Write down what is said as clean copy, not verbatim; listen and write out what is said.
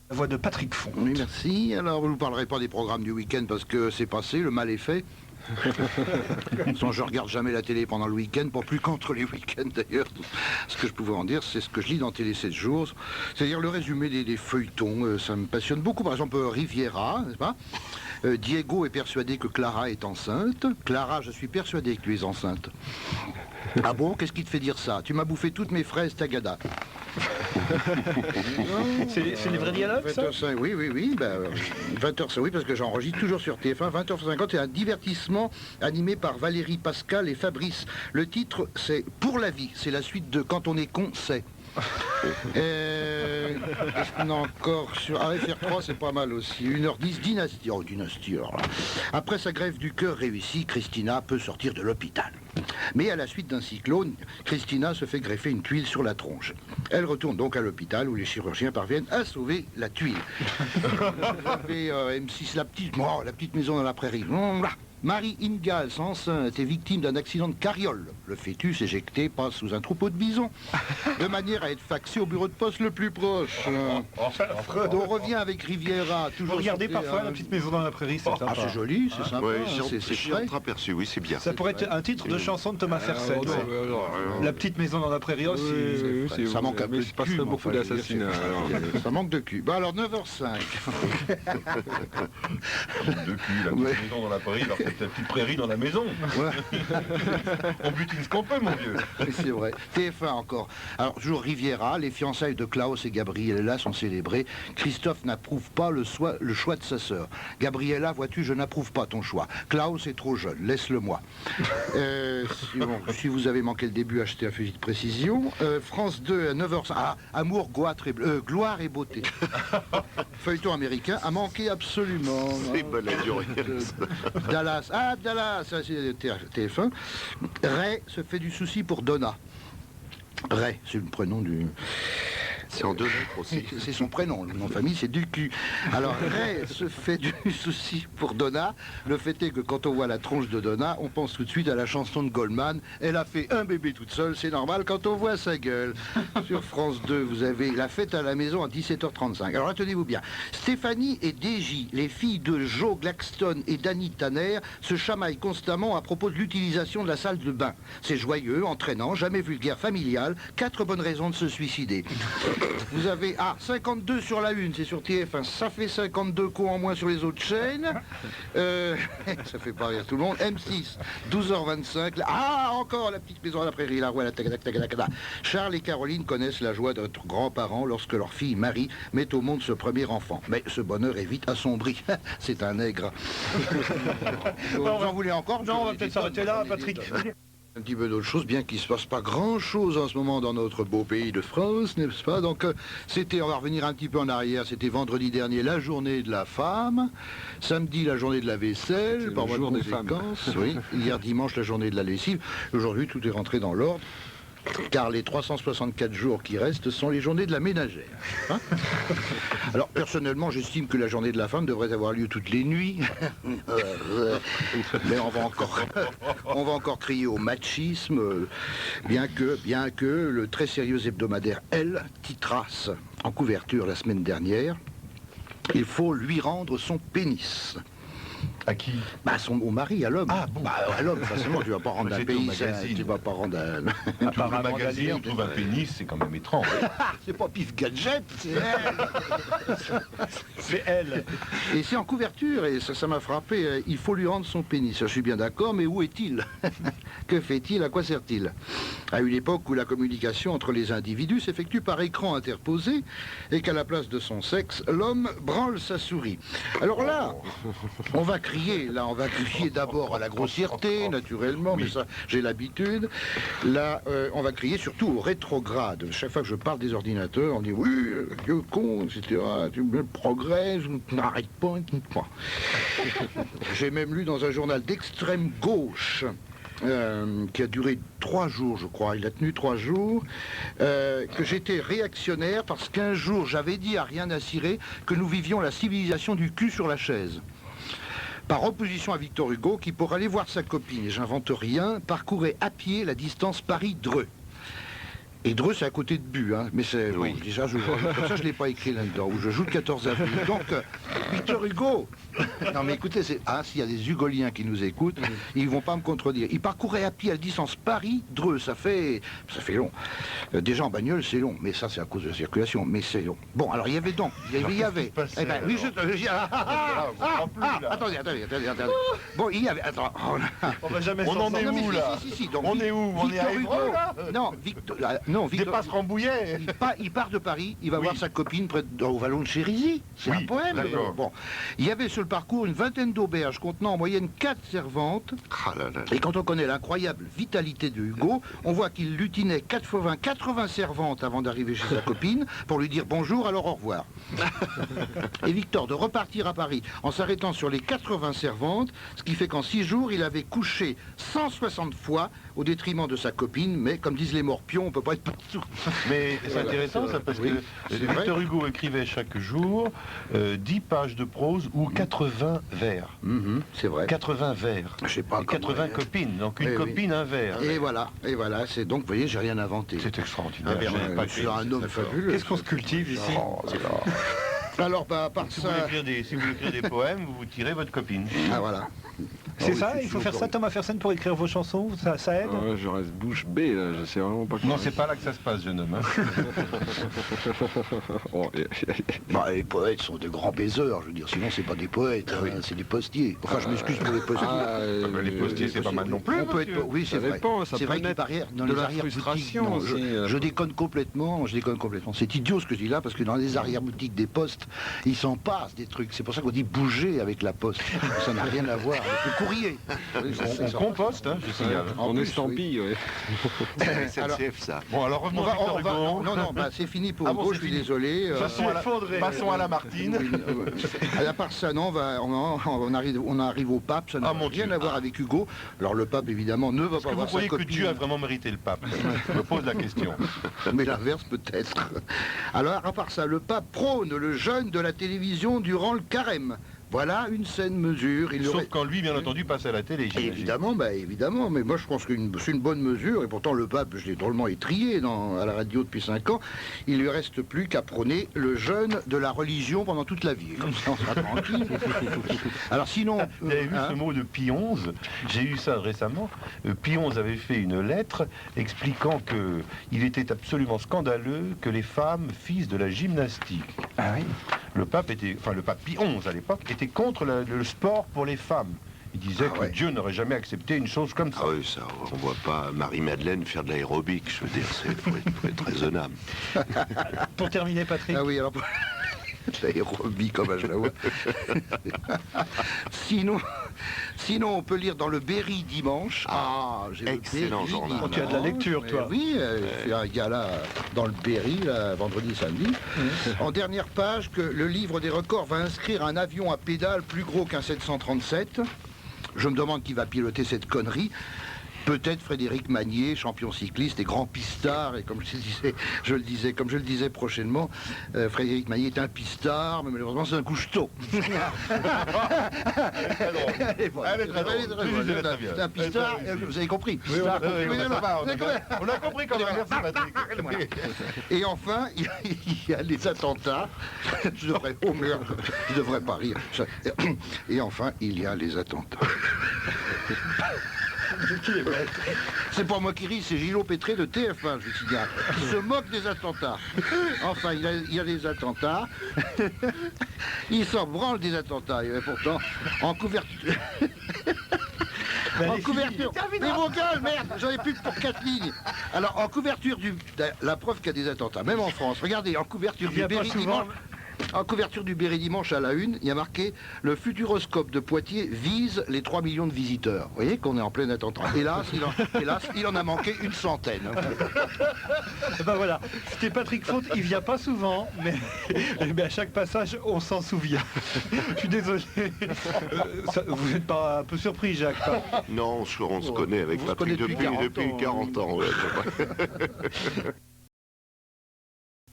La voix de Patrick Font. Oui, merci. Alors, vous ne parlerez pas des programmes du week-end parce que c'est passé, le mal est fait. Sans, je regarde jamais la télé pendant le week-end, pas plus qu'entre les week-ends d'ailleurs. Ce que je pouvais en dire, c'est ce que je lis dans Télé 7 jours, c'est-à-dire le résumé des feuilletons. Ça me passionne beaucoup. Par exemple, Riviera, n'est-ce pas? Diego est persuadé que Clara est enceinte. Clara, je suis persuadé que tu es enceinte. Ah bon, qu'est-ce qui te fait dire ça? Tu m'as bouffé toutes mes fraises Tagada. C'est les vrais dialogues, ça? 20h05, oui. 20h05, oui, parce que j'enregistre toujours sur TF1. 20h50, c'est un divertissement animé par Valérie Pascal et Fabrice. Le titre, c'est Pour la vie. C'est la suite de Quand on est con, c'est. Qu'est-ce qu'on a encore sur RFR3, c'est pas mal aussi. 1h10, Dynastie. Oh, Dynastie, alors là. Après sa greffe du cœur réussie, Christina peut sortir de l'hôpital. Mais à la suite d'un cyclone, Christina se fait greffer une tuile sur la tronche. Elle retourne donc à l'hôpital où les chirurgiens parviennent à sauver la tuile. Vous avez M6, la petite maison dans la prairie. Marie Ingalls, enceinte, est victime d'un accident de carriole. Le fœtus éjecté passe sous un troupeau de bisons, de manière à être faxé au bureau de poste le plus proche. On revient avec Riviera. Toujours regardez parfois La petite maison dans la prairie, c'est sympa. Ah, c'est joli, c'est sympa. Oui, c'est entreaperçu, oui, c'est bien. Ça pourrait être un titre de chanson de Thomas Fersen. La petite maison dans la prairie aussi. Ça manque un peu de cul. Beaucoup d'assassinats. Ça manque de cul. Bon, alors 9h05. De cul, la petite maison dans la prairie, alors c'est la petite prairie dans la maison. On butine ce qu'on peut, mon vieux. C'est vrai. TF1 encore. Alors, toujours Riviera, les fiançailles de Klaus et Gabriella sont célébrées. Christophe n'approuve pas le choix de sa sœur. Gabriella, vois-tu, je n'approuve pas ton choix. Klaus est trop jeune, laisse-le-moi. Si vous avez manqué le début, achetez un fusil de précision. France 2 à 9h05. Ah, Amour, gloire et beauté. Feuilleton américain a manqué absolument. C'est baladure. Dallas. Ah, Dallas, ça c'est TF1. Ray se fait du souci pour Donna. Ray, c'est le prénom du... C'est en 2 lettres aussi. C'est son prénom, le nom de famille, c'est du cul. Alors, Ray se fait du souci pour Donna. Le fait est que quand on voit la tronche de Donna, on pense tout de suite à la chanson de Goldman. Elle a fait un bébé toute seule, c'est normal quand on voit sa gueule. Sur France 2, vous avez la fête à la maison à 17h35. Alors, tenez-vous bien. Stéphanie et Déji, les filles de Joe Glaxton et Danny Tanner, se chamaillent constamment à propos de l'utilisation de la salle de bain. C'est joyeux, entraînant, jamais vulgaire, familial. 4 bonnes raisons de se suicider. Vous avez 52 sur la une, c'est sur TF1. Ça fait 52 coups en moins sur les autres chaînes. Ça fait pas rire tout le monde. M6, 12h25. Encore la petite maison à la prairie, la roi, Charles et Caroline connaissent la joie d'être grands-parents lorsque leur fille Marie met au monde ce premier enfant. Mais ce bonheur est vite assombri. C'est un nègre. Vous en voulez encore? Non, on va peut-être s'arrêter là, Patrick. Un petit peu d'autre chose, bien qu'il ne se passe pas grand-chose en ce moment dans notre beau pays de France, n'est-ce pas? Donc, on va revenir un petit peu en arrière, c'était vendredi dernier, la journée de la femme, samedi, la journée de la vaisselle, par voie de conséquence, oui. Hier dimanche, la journée de la lessive. Aujourd'hui, tout est rentré dans l'ordre. Car les 364 jours qui restent sont les journées de la ménagère. Hein? Alors, personnellement, j'estime que la journée de la femme devrait avoir lieu toutes les nuits. Mais on va encore crier au machisme, bien que le très sérieux hebdomadaire Elle titrasse en couverture la semaine dernière, il faut lui rendre son pénis. À qui? Au mari, à l'homme. Ah bon. À l'homme, forcément, tu vas pas rendre un pénis, tu vas pas rendre un... Par un magazine, on trouve un pénis, c'est quand même étrange. C'est pas Pif Gadget, c'est elle. C'est elle. Et c'est en couverture, et ça m'a frappé. Il faut lui rendre son pénis. Je suis bien d'accord, mais où est-il? Que fait-il? À quoi sert-il? À une époque où la communication entre les individus s'effectue par écran interposé, et qu'à la place de son sexe, l'homme branle sa souris. Alors là, on va crier d'abord à la grossièreté, naturellement, mais ça, j'ai l'habitude. Là, on va crier surtout au rétrograde. Chaque fois que je parle des ordinateurs, on dit oui, vieux con, etc. Tu progresses, n'arrête pas. J'ai même lu dans un journal d'extrême gauche, qui a duré 3 jours, je crois, il a tenu 3 jours, que j'étais réactionnaire parce qu'un jour j'avais dit à Rien à cirer que nous vivions la civilisation du cul sur la chaise. Par opposition à Victor Hugo, qui pour aller voir sa copine, et j'invente rien, parcourait à pied la distance Paris-Dreux. Et Dreux, c'est à côté de Bu, hein. Mais c'est... Oui. Bon, déjà, comme ça, je ne l'ai pas écrit là-dedans, où je joue le 14 avril. Donc, Victor Hugo. Non, mais écoutez, s'il y a des Hugoliens qui nous écoutent, ils vont pas me contredire. Il parcourait à pied à distance Paris-Dreux, ça fait long. Déjà en bagnole, c'est long, mais ça, c'est à cause de la circulation, mais c'est long. Bon, alors, il y avait donc, eh ben, oui, attendez. Bon, il y avait, attends, On va jamais On s'en en est sortir. où, là? si, donc, On est où? On est à Victor Évreux, Hugo. là? Non, Des Victor... passes Rambouillet. Il part de Paris, il va Oui. voir sa copine au vallon de Chérisy. C'est Oui, un poème. d'accord. Bon. Il y avait sur le parcours une vingtaine d'auberges contenant en moyenne 4 servantes. Ah là là. Et quand on connaît l'incroyable vitalité de Hugo, on voit qu'il lutinait 4 fois 20, 80 servantes avant d'arriver chez sa copine pour lui dire bonjour, alors au revoir. Et Victor de repartir à Paris en s'arrêtant sur les 80 servantes, ce qui fait qu'en 6 jours, il avait couché 160 fois au détriment de sa copine, mais comme disent les morpions, on peut pas être partout. Mais c'est intéressant ça, parce Oui, que c'est Victor vrai. Hugo écrivait chaque jour 10 pages de prose ou 80 vers. C'est vrai. 80 vers. Je sais pas Et comment 80 elle- copines, donc une Oui, oui. copine, un vers. Et voilà, c'est donc, vous voyez, j'ai rien inventé. C'est extraordinaire. Ouais, J'ai pas je suis fait, un homme c'est fort. fabuleux. Qu'est-ce qu'on se cultive ici? Oh là là. Alors, bah, à part Si ça... vous voulez écrire des poèmes, vous vous tirez votre copine. Ah, voilà. C'est oui, ça, je suis il faut faire sûr ça, que- Thomas Fersen, pour écrire vos chansons, ça aide? Ouais, je reste bouche bée, là, je sais vraiment pas quoi. Non, c'est pas là que ça se passe, jeune homme. Hein. Oh, Bah, les poètes sont de grands baiseurs, je veux dire, sinon c'est pas des poètes, hein, c'est des postiers. Enfin, je m'excuse pour les postiers. les postiers, c'est pas mal non plus, On peut être... monsieur. Oui, c'est Ça vrai. dépend, ça C'est peut vrai qu'il naître paraît dans de les la arrière-boutiques... frustration non, aussi, je déconne complètement, C'est idiot ce que je dis là, parce que dans les arrière-boutiques des postes, ils s'en passent des trucs. C'est pour ça qu'on dit bouger avec la poste. Ça n'a rien à voir avec le courrier. Oui, On composte, hein, je signale. En on plus, estampille, ouais. C'est Alors- SNCF, ça. Bon, alors revenons à Victor Hugo. non, bah, c'est fini pour Ah bon, Hugo, c'est je suis fini. désolé. Passons à la Martine. Oui, à part ça, non, on arrive au pape, ça n'a Ah, mon rien Dieu. à voir avec Hugo. Alors le pape, évidemment, ne va Est-ce pas que vous voir sa croyez que copine. Dieu a vraiment mérité le pape? Je me pose la question. Mais l'inverse peut-être. Alors, à part ça, le pape prône le jeûne de la télévision durant le carême. Voilà une saine mesure. Il Sauf aurait... quand lui, bien entendu, passe à la télé, j'imagine. Évidemment, mais moi je pense que c'est une bonne mesure, et pourtant le pape, je l'ai drôlement étrié à la radio depuis 5 ans, il lui reste plus qu'à prôner le jeûne de la religion pendant toute la vie. Et comme ça, on sera tranquille. Alors sinon... Vous avez vu hein, ce mot de Pie XI? J'ai eu ça récemment. Pie XI avait fait une lettre expliquant que il était absolument scandaleux que les femmes fissent de la gymnastique. Ah oui. Le pape Pie XI à l'époque était contre le sport pour les femmes. Il disait Ah que ouais. Dieu n'aurait jamais accepté une chose comme ça. Ah oui, ça, on voit pas Marie-Madeleine faire de l'aérobic, je veux dire, faut être raisonnable. Pour terminer, Patrick. Ah oui, alors... L'aérobie comme à Jalawa. Sinon, on peut lire dans le Berry dimanche. Ah, j'ai le excellent Berry journal. dimanche. Tu as de la lecture, Mais toi. Oui, il y a un gala dans le Berry, là, vendredi, samedi. En dernière page, que le livre des records va inscrire un avion à pédales plus gros qu'un 737. Je me demande qui va piloter cette connerie. Peut-être Frédéric Magnier, champion cycliste et grand pistard, et comme je le disais prochainement, Frédéric Magnier est un pistard, mais malheureusement c'est un couche-tôt. Elle est très drôle. C'est un pistard, vous avez compris. Pistard, On a compris quand même. Merci, Patrick. Et enfin, il y a les attentats. Je devrais pas rire. Et enfin, il y a les attentats. C'est pas moi qui ris, c'est Gilot Pétré de TF1, je signale. Il se moque des attentats. Enfin, il y a des attentats. Il s'en branle des attentats. Et pourtant, en couverture... En couverture... Mais mon gueule, merde, j'en ai plus que pour 4 lignes. Alors, en couverture du... La preuve qu'il y a des attentats, même en France. Regardez, en couverture Il y du a pas Berry souvent- dimanche... En couverture du Berry dimanche à la une, il y a marqué « Le Futuroscope de Poitiers vise les 3 millions de visiteurs ». Vous voyez qu'on est en plein attentat. Hélas, il en a manqué une centaine. Ben voilà, c'était Patrick Faute, il vient pas souvent, mais à chaque passage, on s'en souvient. Je suis désolé. Vous n'êtes pas un peu surpris, Jacques, pas? Non, on se connaît avec On se Patrick connaît depuis depuis 40 40 ans. Ouais,